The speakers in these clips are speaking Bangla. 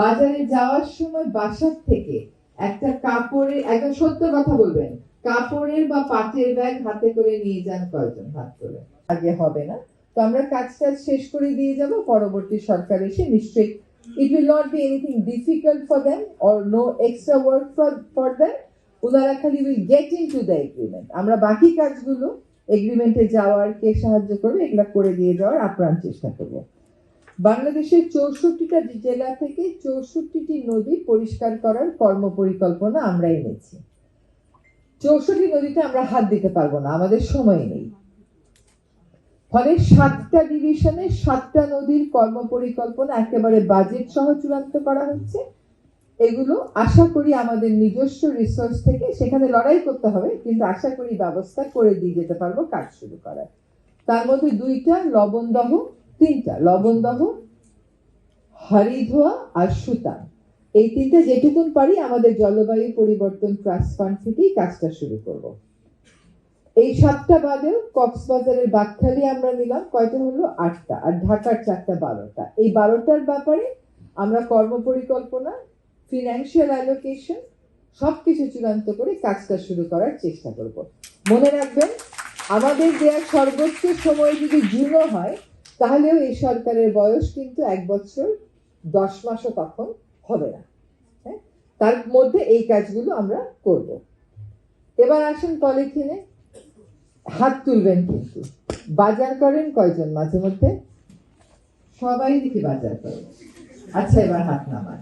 বাজারে যাওয়ার সময় বাসার থেকে একটা কাপড়ের, একদম সত্য কথা বলবেন, কাপড়ের বা পাটের ব্যাগ হাতে করে নিয়ে যান কয়জন? হাত করে আগে হবে না। তো আমরা কাজটা শেষ করে দিয়ে যাব, পরবর্তী সরকার এসে নিশ্চয়ই it will not be anything difficult for them or no extra work for them. ওনারা খালি will get into the agreement. আমরা বাকি কাজগুলো এগ্রিমেন্টে যাওয়ার, কে সাহায্য করবে এগুলা করে দিয়ে যাওয়ার আপ্রাণ চেষ্টা করব। বাংলাদেশের 64টা জেলা থেকে 64টি নদী পরিষ্কার করার কর্মপরিকল্পনা আমরা এনেছি। 64টি নদীতে আমরা হাত দিতে পারবো না, আমাদের সময় নেই। ফলে 7টা ডিভিশনে 7টা নদীর কর্মপরিকল্পনা একেবারে বাজেট সহ চূড়ান্ত করা হচ্ছে। এগুলো আশা করি আমাদের নিজস্ব রিসোর্স থেকে, সেখানে লড়াই করতে হবে, কিন্তু আশা করি ব্যবস্থা করে দিয়ে যেতে পারবো কাজ শুরু করার। তার মধ্যে 2টা লবণদহ, 3টা লবণদহ, হরিধোয়া আর সুতান, এই 3টা যেটুকুন পারি আমাদের জলবায়ু পরিবর্তন ট্রাস্ট ফান্ড থেকেই কাজটা শুরু করব। এই 7টা বাদেও কক্সবাজারের বাকখালী আমরা নিলাম, কয়টা হলো? 8টা, আর ঢাকার 4টা, 12টা। এই 12টার ব্যাপারে আমরা কর্মপরিকল্পনা, ফিনান্সিয়াল অ্যালোকেশন সবকিছু চূড়ান্ত করে কাজটা শুরু করার চেষ্টা করব। মনে রাখবেন, আমাদের দেওয়া সর্বোচ্চ সময় যদি জুনও হয়, তাহলেও এই সরকারের বয়স কিন্তু 1 বছর 10 মাসও তখন হবে না। হ্যাঁ, তার মধ্যে এই কাজগুলো আমরা করব। এবার আসেন পলিথিনে। হাত তুলবেন কিন্তু। বাজার করেন কয়জন মাঝে মধ্যে? সবাই দেখি বাজার করেন। আচ্ছা, এবার হাত নামান।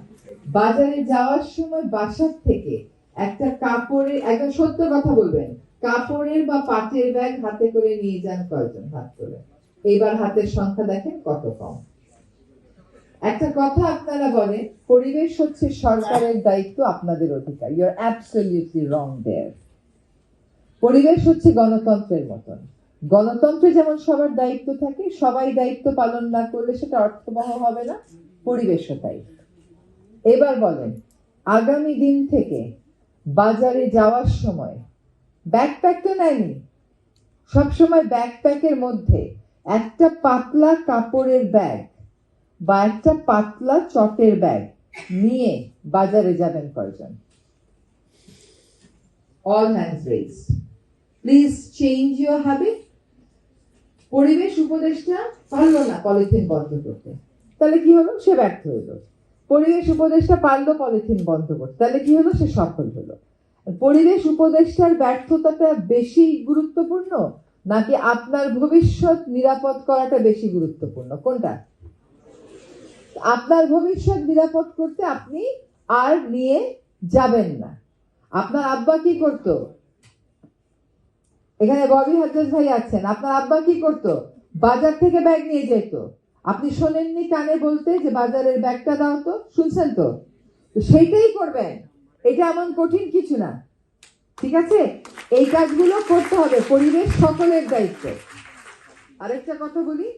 বাজারে যাওয়ার সময় বাসার থেকে একটা কাপড়ের, একদম সত্য কথা বলবেন, কাপড়ের বা পাটের ব্যাগ হাতে করে নিয়ে যান কয়জন? হাত তোলেন। এবার হাতের সংখ্যা দেখেন কত কম। একটা কথা আপনারা বলেন, পরিবেশ হচ্ছে সরকারের দায়িত্ব, আপনাদের অধিকার। ইউ আর অ্যাবসলিউটলি রং দেয়ার। পরিবেশ হচ্ছে গণতন্ত্রের মতন। গণতন্ত্রে যেমন সবার দায়িত্ব থাকে, সবাই দায়িত্ব পালন না করলে সেটা অর্থবহ হবে না, পরিবেশও তাই। এবার বলেন, আগামী দিন থেকে বাজারে যাওয়ার সময় ব্যাকপ্যাক তো নেয়নি, সবসময় ব্যাকপ্যাকের মধ্যে একটা পাতলা কাপড়ের ব্যাগ বা একটা পাতলা চটের ব্যাগ নিয়ে বাজারে যাবেন কয়জন? All hands raised. Please change your habit. পরিবেশ উপদেষ্টা পারলো না পলিথিন বন্ধ করতে, তাহলে কি হলো? সে ব্যর্থ হলো। পরিবেশ উপদেষ্টা পারলো পলিথিন বন্ধ করতে, তাহলে কি হলো? সে সফল হলো। পরিবেশ উপদেষ্টার ব্যর্থতাটা বেশি গুরুত্বপূর্ণ নাকি আপনার ভবিষ্যৎ নিরাপদ করাটা বেশি গুরুত্বপূর্ণ? কোনটা? আপনার ভবিষ্যৎ নিরাপদ করতে আপনি আর নিয়ে যাবেন না। আপনার আব্বা কি করতো? এখানে ববি হাজ্জাজ ভাই আছেন, আপনার আব্বা কি করতো? বাজার থেকে ব্যাগ নিয়ে যেত। আপনি শোনেননি কানে বলতে যে বাজারের ব্যাগটা দাও? তো শুনছেন তো? সেইটাই করবেন, এটা এমন কঠিন কিছু না। ঠিক আছে, এই কাজগুলো করতে হবে, পরিবেশ সকলের দায়িত্ব। আরেকটা কথা বলি,